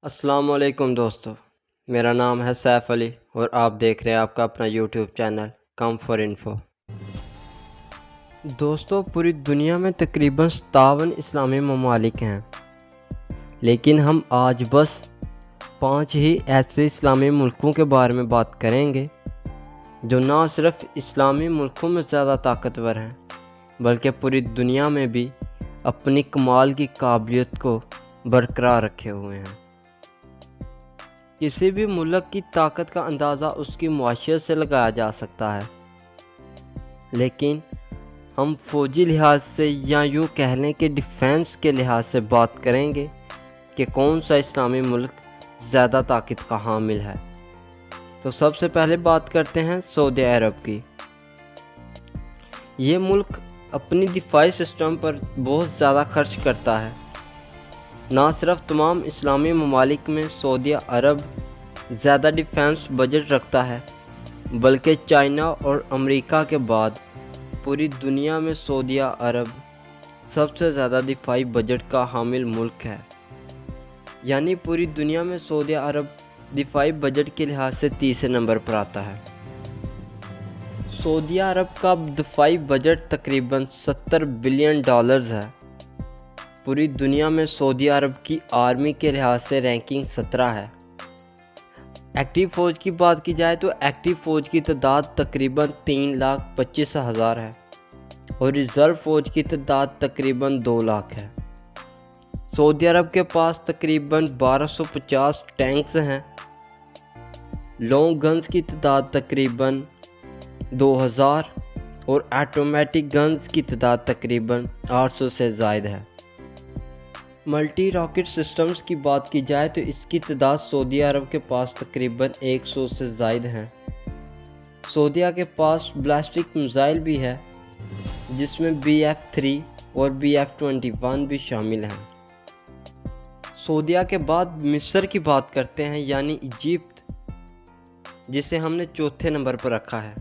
अस्सलाम वालेकुम दोस्तों। मेरा नाम है सैफ़ अली और आप देख रहे हैं आपका अपना YouTube channel come for info. दोस्तों, पूरी दुनिया में तकरीबन 57 इस्लामी ममालिक हैं, लेकिन हम आज बस 5 ही ऐसे इस्लामी मुल्कों के बारे में बात करेंगे जो ना सिर्फ इस्लामी मुल्कों में ज़्यादा ताकतवर हैं, बल्कि पूरी दुनिया में भी अपनी कमाल की काबिलियत को बरकरार रखे हुए हैं। किसी भी मुल्क की ताकत का अंदाज़ा उसकी मुआशियत से लगाया जा सकता है, लेकिन हम फ़ौजी लिहाज से या यूँ कह लें कि डिफेंस के लिहाज से बात करेंगे कि कौन सा इस्लामी मुल्क ज़्यादा ताकत का हामिल है। तो सबसे पहले बात करते हैं सऊदी अरब की। ये मुल्क अपनी दिफाई सिस्टम पर बहुत ज़्यादा खर्च करता है। ना सिर्फ तमाम इस्लामी ममालिक में सऊदी अरब ज़्यादा डिफेंस बजट रखता है, बल्कि चाइना और अमेरिका के बाद पूरी दुनिया में सऊदी अरब सबसे ज़्यादा दिफाई बजट का हामिल मुल्क है। यानी पूरी दुनिया में सऊदी अरब दिफाई बजट के लिहाज से तीसरे नंबर पर आता है। सऊदी अरब का दिफाई बजट तकरीबन $70 बिलियन है। पूरी दुनिया में सऊदी अरब की आर्मी के लिहाज से रैंकिंग 17 है। एक्टिव फ़ौज की बात की जाए तो एक्टिव फ़ौज की तादाद तकरीबन 3,25,000 है और रिज़र्व फ़ौज की तादाद तकरीबन 2 लाख है। सऊदी अरब के पास तकरीबन 1250 टैंक्स हैं। लॉन्ग गन्स की तादाद तकरीबन 2000 और ऑटोमेटिक गन्स की तादाद तकरीबन 800 से ज़ायद है। मल्टी रॉकेट सिस्टम्स की बात की जाए तो इसकी तादाद सऊदी अरब के पास तकरीबन 100 से ज़ायद हैं। सऊदी के पास बैलिस्टिक मिसाइल भी है, जिसमें BF-3 और BF-21 भी शामिल हैं। सऊदी के बाद मिस्र की बात करते हैं, यानी इजिप्ट, जिसे हमने चौथे नंबर पर रखा है।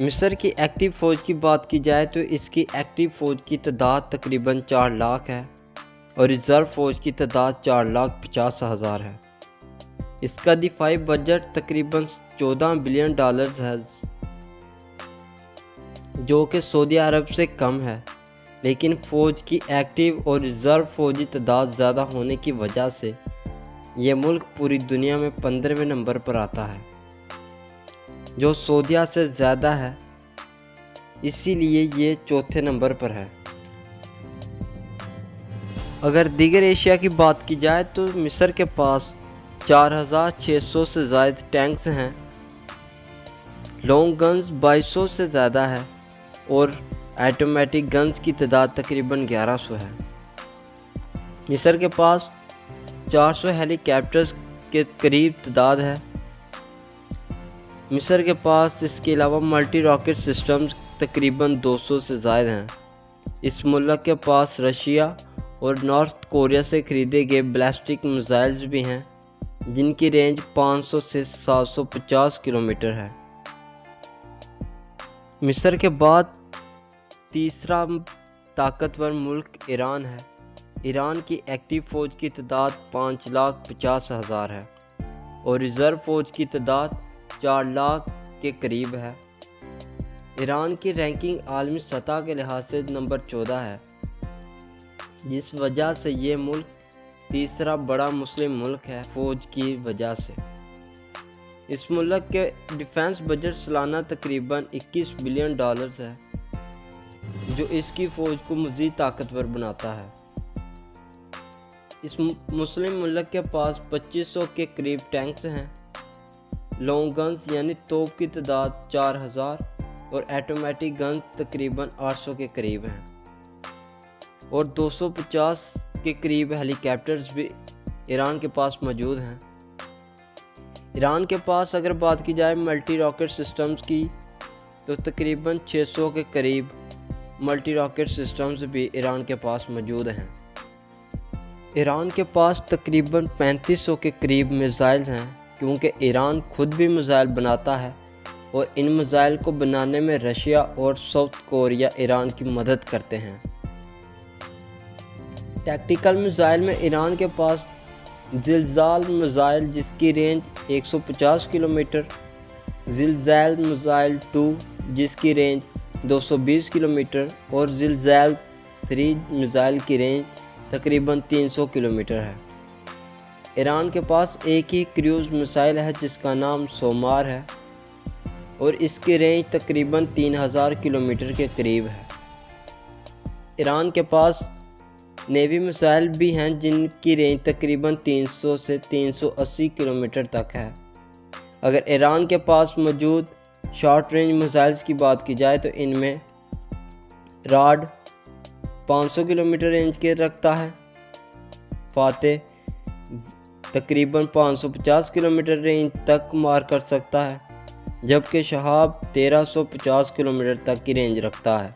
मिस्र की एक्टिव फ़ौज की बात की जाए तो इसकी एक्टिव फ़ौज की तादाद तकरीबन 4 लाख है और रिज़र्व फ़ौज की तादाद 4,50,000 है। इसका दिफाई बजट तकरीबन $14 बिलियन है, जो कि सऊदी अरब से कम है, लेकिन फ़ौज की एक्टिव और रिज़र्व फ़ौजी तादाद ज़्यादा होने की वजह से ये मुल्क पूरी दुनिया में 15वें नंबर पर आता है, जो सऊदी से ज़्यादा है, इसीलिए ये चौथे नंबर पर है। अगर दीगर एशिया की बात की जाए तो मिस्र के पास 4,600 से ज़ायद टैंक्स हैं। लॉन्ग गन्स 2200 से ज़्यादा है और ऑटोमेटिक गन्स की तादाद तकरीबन 1100 है। मिस्र के पास 400 हेलीकॉप्टर्स के करीब तादाद है। मिस्र के पास इसके अलावा मल्टी रॉकेट सिस्टम्स तकरीबन 200 से ज़ायद हैं। इस मुल्क के पास रशिया और नॉर्थ कोरिया से खरीदे गए बैलिस्टिक मिसाइल्स भी हैं, जिनकी रेंज 500 से 750 किलोमीटर है। मिस्र के बाद तीसरा ताकतवर मुल्क ईरान है। ईरान की एक्टिव फ़ौज की तादाद 5,50,000 है और रिज़र्व फ़ौज की तादाद 4 लाख के करीब है। ईरान की रैंकिंग आलमी सतह के लिहाज से नंबर 14 है, जिस वजह से ये मुल्क तीसरा बड़ा मुस्लिम मुल्क है फ़ौज की वजह से। इस मुल्क के डिफेंस बजट सालाना तकरीबन $21 बिलियन है, जो इसकी फ़ौज को मज़ीद ताकतवर बनाता है। इस मुस्लिम मुल्क के पास 2500 के करीब टैंक्स हैं। लॉन्ग गन्स यानी तोप की तादाद 4000 और ऑटोमेटिक गन्स तकरीबन 800 के करीब हैं और 250 के करीब हेलीकॉप्टर्स भी ईरान के पास मौजूद हैं। ईरान के पास अगर बात की जाए मल्टी रॉकेट सिस्टम्स की तो तकरीबन 600 के करीब मल्टी रॉकेट सिस्टम्स भी ईरान के पास मौजूद हैं। ईरान के पास तकरीबन 3500 के करीब मिसाइल्स हैं, क्योंकि ईरान खुद भी मिसाइल बनाता है और इन मिसाइल को बनाने में रशिया और साउथ कोरिया ईरान की मदद करते हैं। टैक्टिकल मिसाइल में ईरान के पास ज़िलज़ाल मिसाइल जिसकी रेंज 150 किलोमीटर, ज़िलज़ाल मिसाइल 2 जिसकी रेंज 220 किलोमीटर और ज़िलज़ाल 3 मिसाइल की रेंज तकरीबन 300 किलोमीटर है। ईरान के पास एक ही क्रूज़ मिसाइल है जिसका नाम सोमार है और इसकी रेंज तकरीबन 3000 किलोमीटर के करीब है। ईरान के पास नेवी मिसाइल भी हैं जिनकी रेंज तकरीबन 300 से 380 किलोमीटर तक है। अगर ईरान के पास मौजूद शॉर्ट रेंज मिसाइल्स की बात की जाए तो इनमें राड 500 किलोमीटर रेंज के रखता है, फातेह तकरीबन 550 किलोमीटर रेंज तक मार कर सकता है, जबकि शहाब 1350 किलोमीटर तक की रेंज रखता है।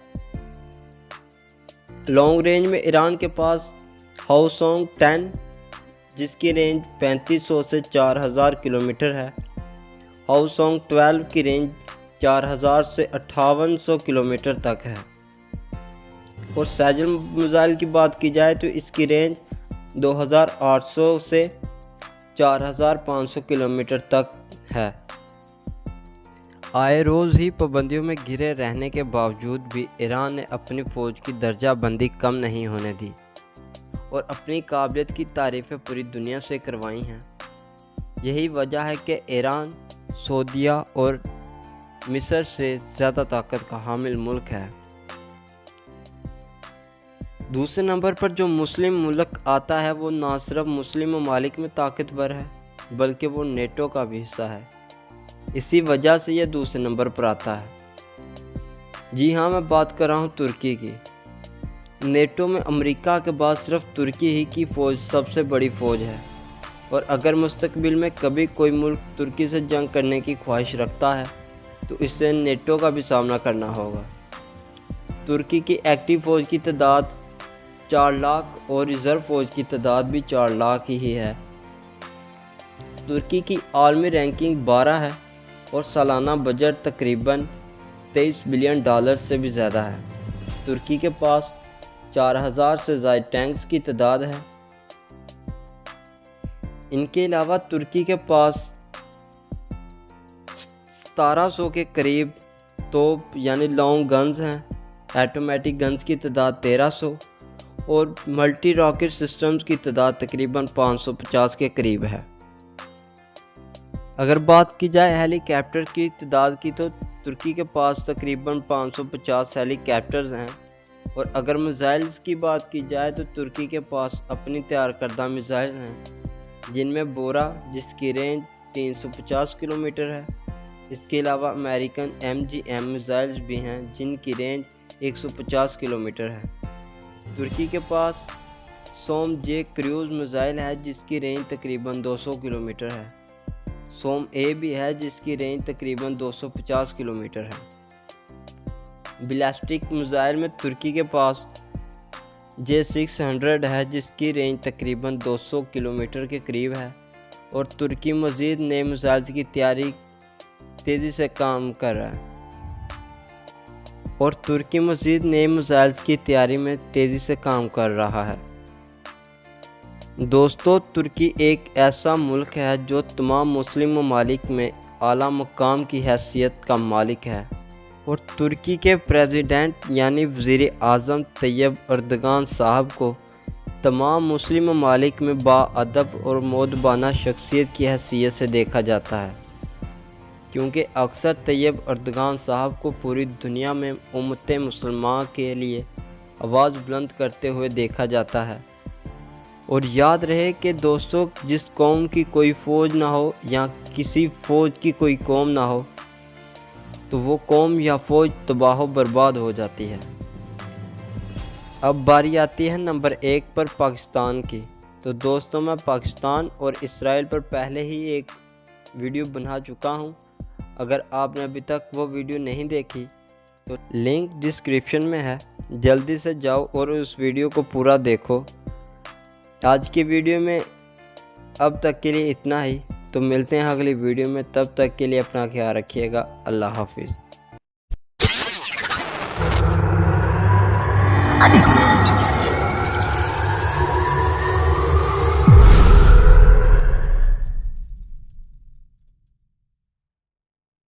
लॉन्ग रेंज में ईरान के पास हाओसोंग 10 जिसकी रेंज 3500 से 4000 किलोमीटर है, हाओसोंग 12 की रेंज 4000 से 5800 किलोमीटर तक है और सैजल मिसाइल की बात की जाए तो इसकी रेंज 2800 से 4500 किलोमीटर तक है। आए रोज़ ही पाबंदियों में घिरे रहने के बावजूद भी ईरान ने अपनी फ़ौज की दर्जाबंदी कम नहीं होने दी और अपनी काबिलियत की तारीफ़ें पूरी दुनिया से करवाई हैं। यही वजह है कि ईरान सऊदीया और मिस्र से ज़्यादा ताकत का हामिल मुल्क है। दूसरे नंबर पर जो मुस्लिम मुल्क आता है वो ना सिर्फ मुस्लिम ममालिक में ताकतवर है बल्कि वो नेटो का भी हिस्सा है। इसी वजह से यह दूसरे नंबर पर आता है। जी हाँ, मैं बात कर रहा हूँ तुर्की की। नेटो में अमेरिका के बाद सिर्फ तुर्की ही की फ़ौज सबसे बड़ी फ़ौज है और अगर मुस्तकबिल में कभी कोई मुल्क तुर्की से जंग करने की ख्वाहिश रखता है तो इससे नेटो का भी सामना करना होगा। तुर्की की एक्टिव फ़ौज की तादाद 4 लाख और रिज़र्व फ़ौज की तादाद भी 4 लाख ही है। तुर्की की आलमी रैंकिंग 12 है और सालाना बजट तकरीबन 23 बिलियन डॉलर से भी ज़्यादा है। तुर्की के पास 4000 से ज़ायद टैंक्स की तादाद है। इनके अलावा तुर्की के पास 1700 के करीब तोप यानी लॉन्ग गन्स हैं। ऑटोमेटिक गन्स की तादाद 1300 और मल्टी रॉकेट सिस्टम्स की तादाद तकरीबन 550 के करीब है। अगर बात की जाए हेलीकॉप्टर की तादाद की तो तुर्की के पास तकरीबन 550 हेलीकॉप्टर्स हैं और अगर मिसाइल्स की बात की जाए तो तुर्की के पास अपनी तैयार करदा मिसाइल हैं जिनमें बोरा जिसकी रेंज 350 किलोमीटर है। इसके अलावा अमेरिकन MGM मिसाइल्स भी हैं जिनकी रेंज 150 किलोमीटर है। तुर्की के पास सोम जे क्रूज़ मिसाइल है जिसकी रेंज तकरीबन 200 किलोमीटर है। सोम ए भी है जिसकी रेंज तकरीबन 250 किलोमीटर है। बैलिस्टिक मिसाइल में तुर्की के पास J-600 है जिसकी रेंज तकरीबन 200 किलोमीटर के करीब है और तुर्की मज़ीद नए मिसाइल्स की तैयारी तेज़ी से काम कर रहा है में तेज़ी से काम कर रहा है। दोस्तों, तुर्की एक ऐसा मुल्क है जो तमाम मुस्लिम ममालिक में आला मकाम की हैसियत का मालिक है और तुर्की के प्रेसिडेंट यानी वज़ीर आज़म तैयब अर्दगान साहब को तमाम मुस्लिम ममालिक में बाअदब और मोदबाना शख्सियत की हैसियत से देखा जाता है, क्योंकि अक्सर तैयब अर्दगान साहब को पूरी दुनिया में उम्मत मुसलमान के लिए आवाज़ बुलंद करते हुए देखा जाता है। और याद रहे कि दोस्तों, जिस कौम की कोई फ़ौज ना हो या किसी फ़ौज की कोई कौम ना हो तो वो कौम या फ़ौज तबाह बर्बाद हो जाती है। अब बारी आती है नंबर 1 पर पाकिस्तान की। तो दोस्तों, मैं पाकिस्तान और इसराइल पर पहले ही एक वीडियो बना चुका हूँ। अगर आपने अभी तक वो वीडियो नहीं देखी तो लिंक डिस्क्रिप्शन में है, जल्दी से जाओ और उस वीडियो को पूरा देखो। आज की वीडियो में अब तक के लिए इतना ही। तो मिलते हैं अगली वीडियो में, तब तक के लिए अपना ख्याल रखिएगा। अल्लाह हाफिज़।